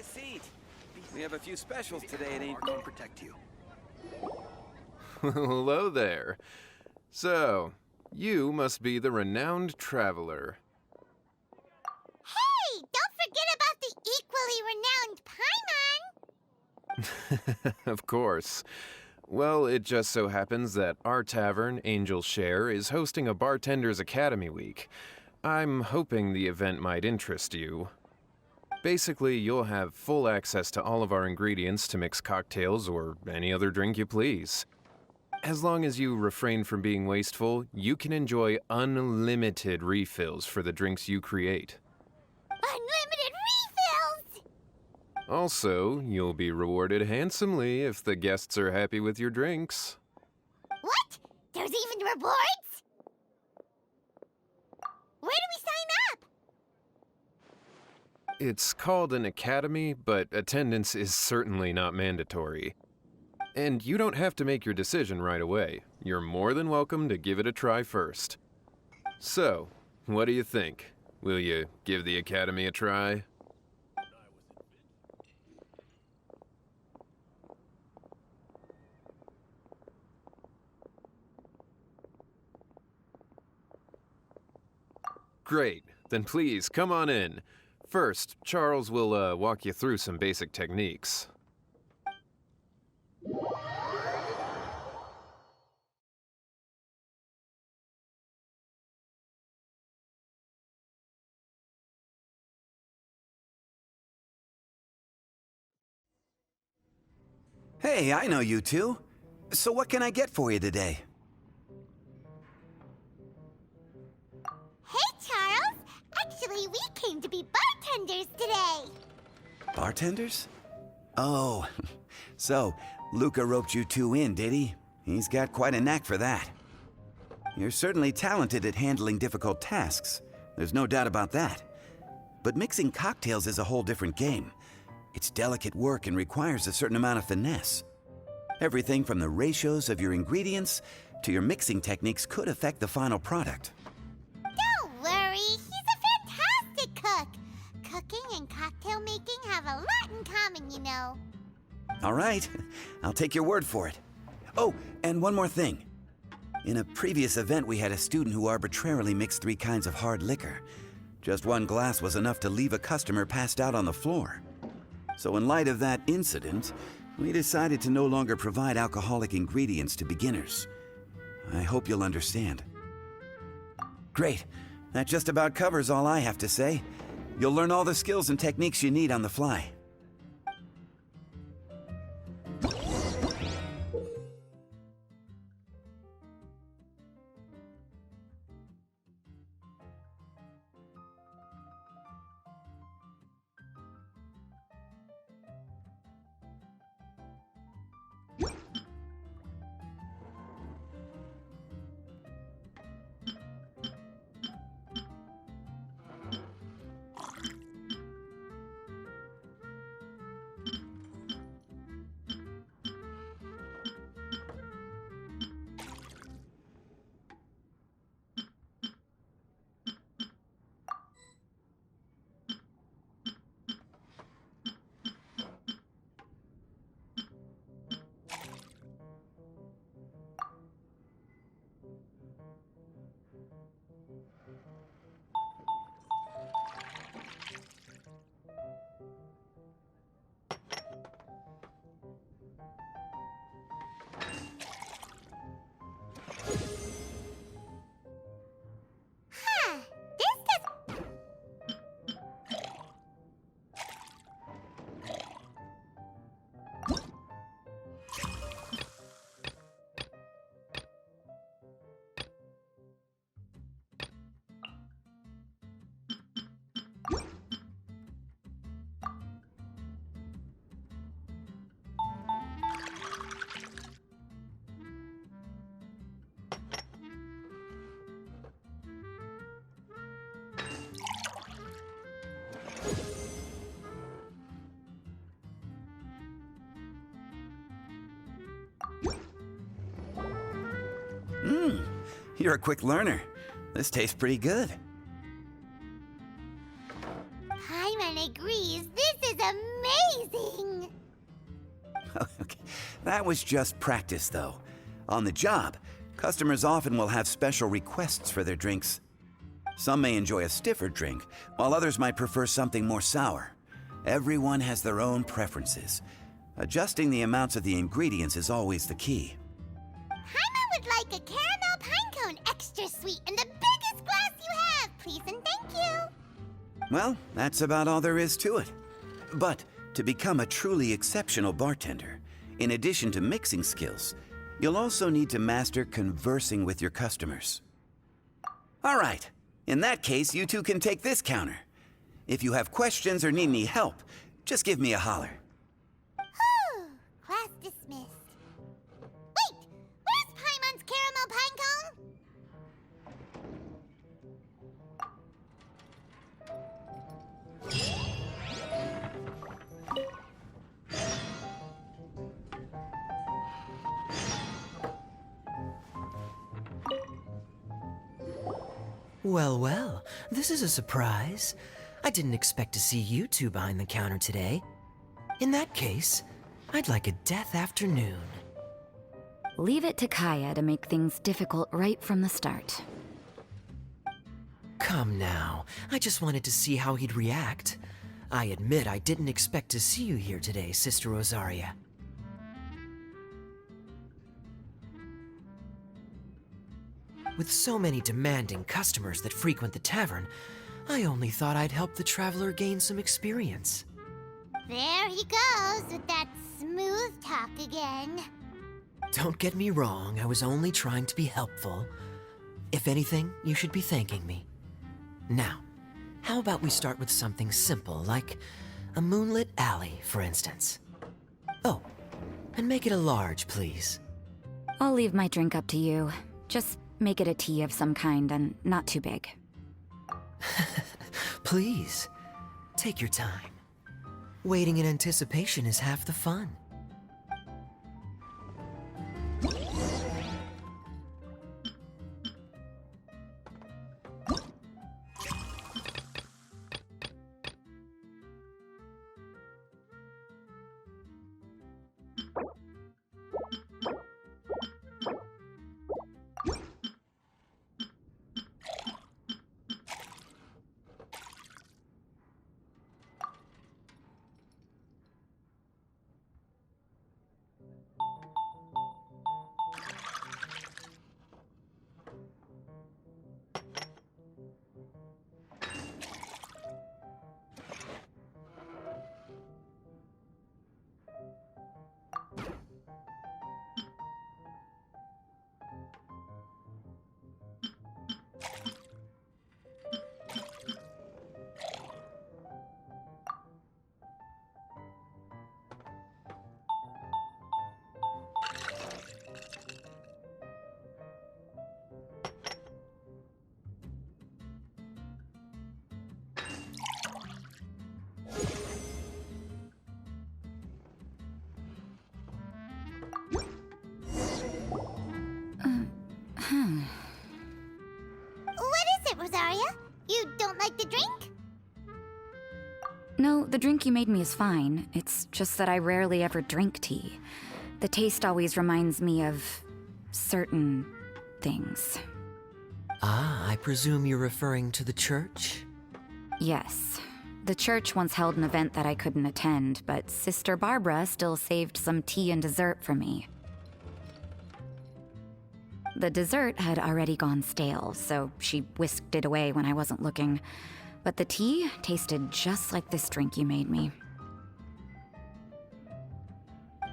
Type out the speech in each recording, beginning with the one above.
a seat. We have a few specials today at Ain't Gonna Protect You. Hello there. So, you must be the renowned traveler. Hey, don't forget about the equally renowned Piemon! Of course. Well, it just so happens that our tavern, Angel's Share, is hosting a Bartender's Academy Week. I'm hoping the event might interest you. Basically, you'll have full access to all of our ingredients to mix cocktails or any other drink you please. As long as you refrain from being wasteful, you can enjoy unlimited refills for the drinks you create. Unlimited refills! Also, you'll be rewarded handsomely if the guests are happy with your drinks. What? There's even rewards? Where do we sign up? It's called an academy, but attendance is certainly not mandatory. And you don't have to make your decision right away. You're more than welcome to give it a try first. So, what do you think? Will you give the academy a try? Great. Then please, come on in. First, Charles will walk you through some basic techniques. Hey, I know you two. So what can I get for you today? Hey, Charles! Actually, we came to be bartenders today! Bartenders? Oh, so Luca roped you two in, did he? He's got quite a knack for that. You're certainly talented at handling difficult tasks. There's no doubt about that. But mixing cocktails is a whole different game. It's delicate work and requires a certain amount of finesse. Everything from the ratios of your ingredients to your mixing techniques could affect the final product. Don't worry, he's a fantastic cook! Cooking and cocktail making have a lot in common, you know. All right, I'll take your word for it. Oh, and one more thing. In a previous event, we had a student who arbitrarily mixed 3 kinds of hard liquor. Just one glass was enough to leave a customer passed out on the floor. So in light of that incident, we decided to no longer provide alcoholic ingredients to beginners. I hope you'll understand. Great. That just about covers all I have to say. You'll learn all the skills and techniques you need on the fly. Huh, this does... You're a quick learner. This tastes pretty good. Paimon agrees this is amazing! Okay. That was just practice, though. On the job, customers often will have special requests for their drinks. Some may enjoy a stiffer drink, while others might prefer something more sour. Everyone has their own preferences. Adjusting the amounts of the ingredients is always the key. Paimon would like a caramel pine cone extra sweet in the biggest glass you have, please and thank you. Well, that's about all there is to it. But to become a truly exceptional bartender, in addition to mixing skills, you'll also need to master conversing with your customers. All right. In that case, you two can take this counter. If you have questions or need any help, just give me a holler. Whew, class dismissed. Wait, where's Paimon's caramel pine cone? Well, well, this is a surprise. I didn't expect to see you two behind the counter today. In that case, I'd like a death afternoon. Leave it to Kaya to make things difficult right from the start. Come now, I just wanted to see how he'd react. I admit I didn't expect to see you here today, Sister Rosaria. With so many demanding customers that frequent the tavern, I only thought I'd help the traveler gain some experience. There he goes with that smooth talk again. Don't get me wrong, I was only trying to be helpful. If anything, you should be thanking me. Now, how about we start with something simple, like a moonlit alley, for instance? Oh, and make it a large, please. I'll leave my drink up to you. Just make it a tea of some kind and not too big. Please, take your time. Waiting in anticipation is half the fun. What is it, Rosaria? You don't like the drink? No, the drink you made me is fine. It's just that I rarely ever drink tea. The taste always reminds me of certain things. Ah, I presume you're referring to the church? Yes. The church once held an event that I couldn't attend, but Sister Barbara still saved some tea and dessert for me. The dessert had already gone stale, so she whisked it away when I wasn't looking. But the tea tasted just like this drink you made me.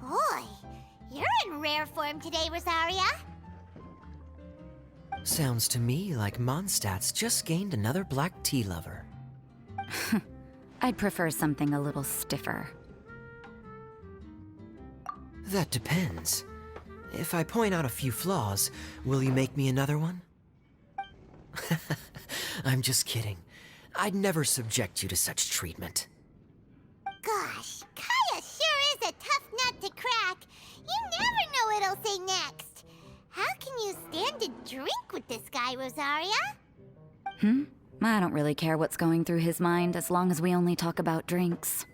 Boy, you're in rare form today, Rosaria. Sounds to me like Mondstadt's just gained another black tea lover. I'd prefer something a little stiffer. That depends. If I point out a few flaws, will you make me another one? I'm just kidding. I'd never subject you to such treatment. Gosh, Kaya sure is a tough nut to crack. You never know what he'll say next. How can you stand to drink with this guy, Rosaria? I don't really care what's going through his mind as long as we only talk about drinks.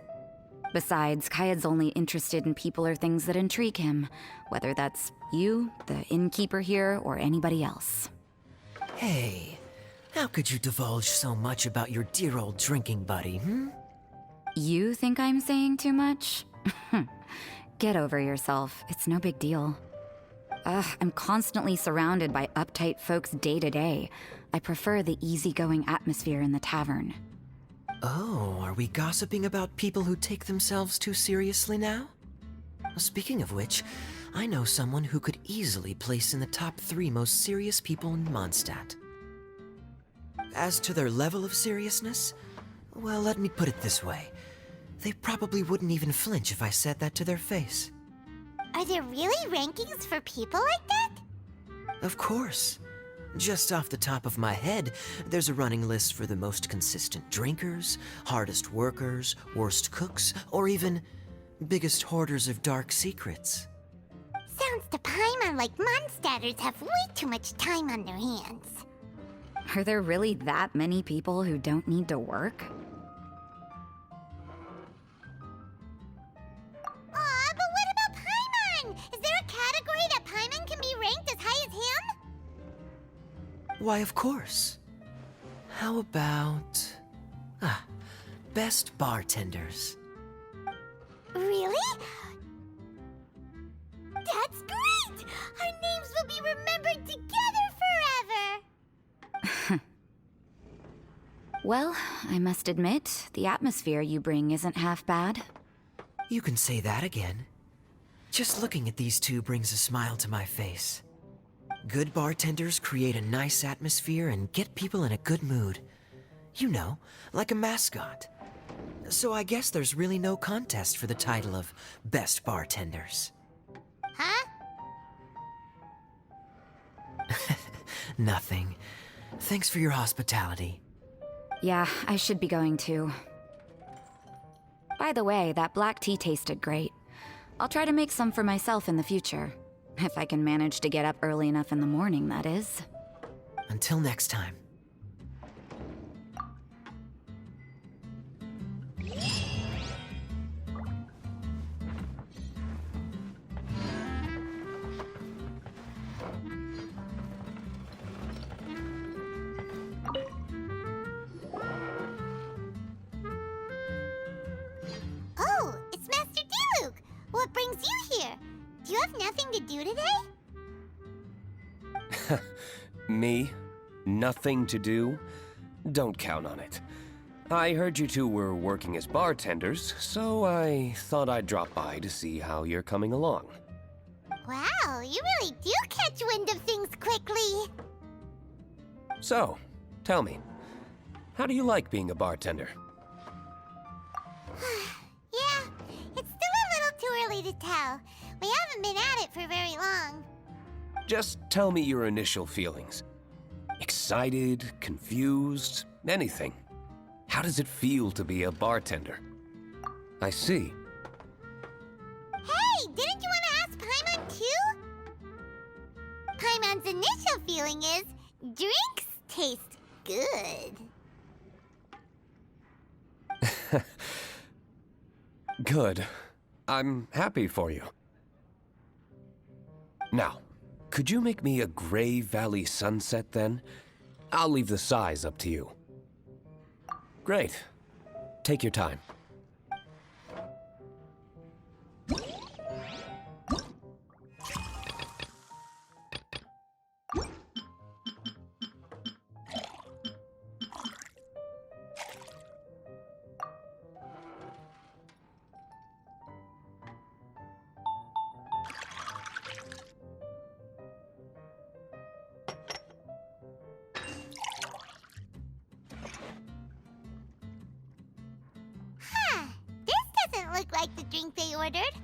Besides, Kayad's only interested in people or things that intrigue him, whether that's you, the innkeeper here, or anybody else. Hey, how could you divulge so much about your dear old drinking buddy, You think I'm saying too much? Get over yourself. It's no big deal. I'm constantly surrounded by uptight folks day to day. I prefer the easygoing atmosphere in the tavern. Oh, are we gossiping about people who take themselves too seriously now? Speaking of which, I know someone who could easily place in the top 3 most serious people in Mondstadt. As to their level of seriousness, well, let me put it this way. They probably wouldn't even flinch if I said that to their face. Are there really rankings for people like that? Of course. Just off the top of my head, there's a running list for the most consistent drinkers, hardest workers, worst cooks, or even biggest hoarders of dark secrets. Sounds to Paimon like Mondstadters have way too much time on their hands. Are there really that many people who don't need to work? Aw, but what about Paimon? Is there a category that Paimon can be ranked as high as him? Why, of course. How about... best bartenders. Really? That's great! Our names will be remembered together forever! Well, I must admit, the atmosphere you bring isn't half bad. You can say that again. Just looking at these two brings a smile to my face. Good bartenders create a nice atmosphere and get people in a good mood. You know, like a mascot. So I guess there's really no contest for the title of Best Bartenders. Huh? Nothing. Thanks for your hospitality. Yeah, I should be going too. By the way, that black tea tasted great. I'll try to make some for myself in the future. If I can manage to get up early enough in the morning, that is. Until next time. Oh, it's Master Diluc! What brings you here? Do you have nothing to do today? Me? Nothing to do? Don't count on it. I heard you two were working as bartenders, so I thought I'd drop by to see how you're coming along. Wow, you really do catch wind of things quickly. So, tell me, how do you like being a bartender? Yeah, it's still a little too early to tell. We haven't been at it for very long. Just tell me your initial feelings. Excited, confused, anything. How does it feel to be a bartender? I see. Hey, didn't you want to ask Paimon too? Paimon's initial feeling is drinks taste good. Good. I'm happy for you. Now, could you make me a Gray Valley sunset then? I'll leave the size up to you. Great. Take your time. Huh, this doesn't look like the drink they ordered.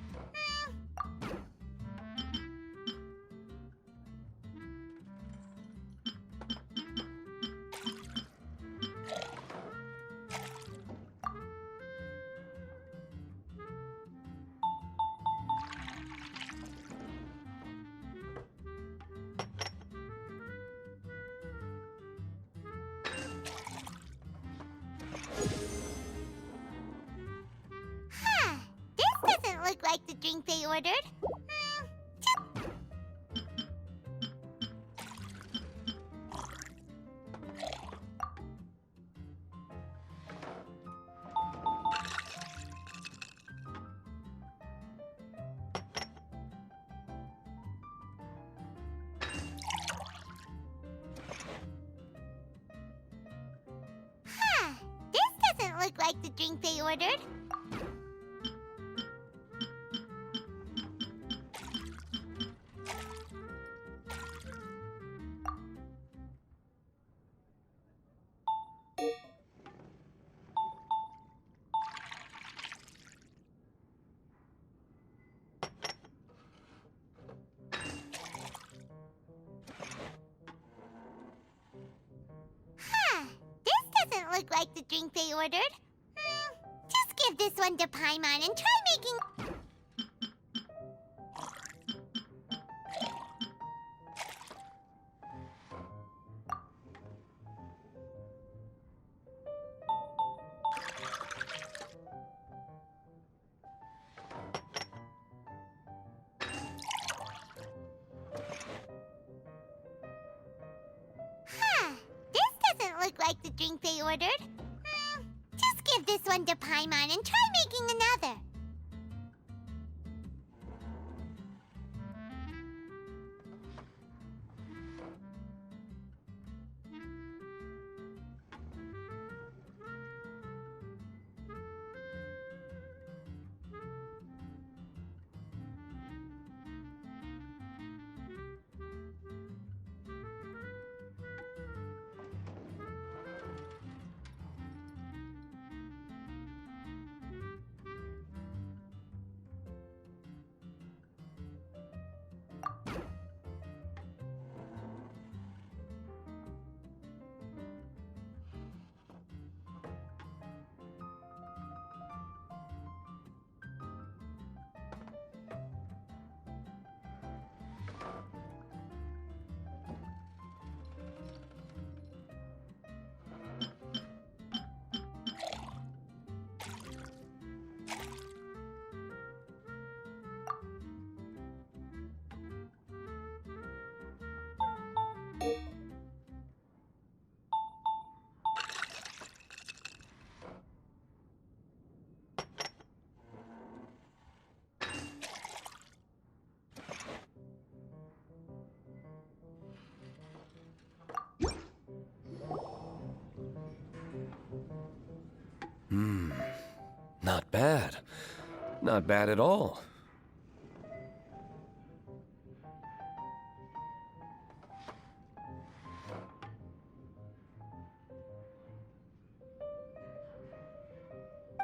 Huh, drink they ordered. This doesn't look like the drink they ordered. This doesn't look like the drink they ordered. Just give this one to Piemon and try making... This doesn't look like the drink they ordered. Just give this one to Piemon and try making another. Not bad. Not bad at all.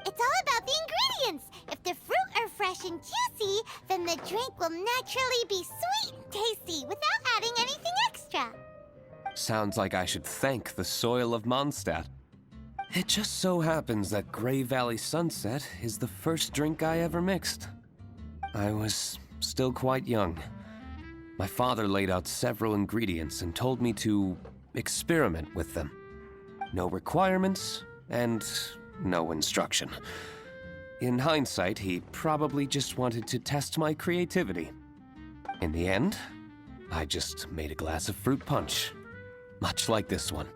It's all about the ingredients. If the fruit are fresh and juicy, then the drink will naturally be sweet and tasty without adding anything extra. Sounds like I should thank the soil of Mondstadt. It just so happens that Grey Valley Sunset is the first drink I ever mixed. I was still quite young. My father laid out several ingredients and told me to experiment with them. No requirements and no instruction. In hindsight, he probably just wanted to test my creativity. In the end, I just made a glass of fruit punch, much like this one.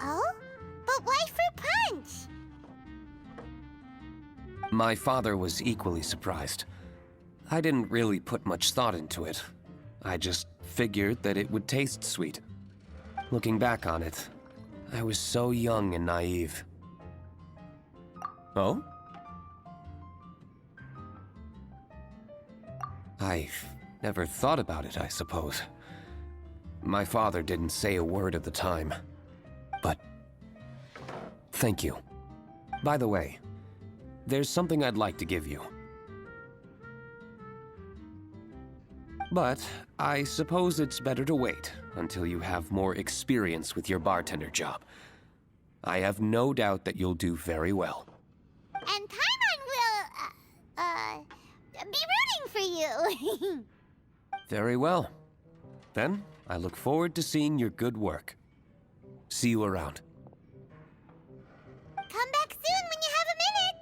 Oh? But why fruit punch? My father was equally surprised. I didn't really put much thought into it. I just figured that it would taste sweet. Looking back on it, I was so young and naive. Oh? I never thought about it, I suppose. My father didn't say a word at the time. But thank you. By the way, there's something I'd like to give you. But I suppose it's better to wait until you have more experience with your bartender job. I have no doubt that you'll do very well. And Paimon will, be rooting for you. Very well. Then, I look forward to seeing your good work. See you around. Come back soon when you have a minute.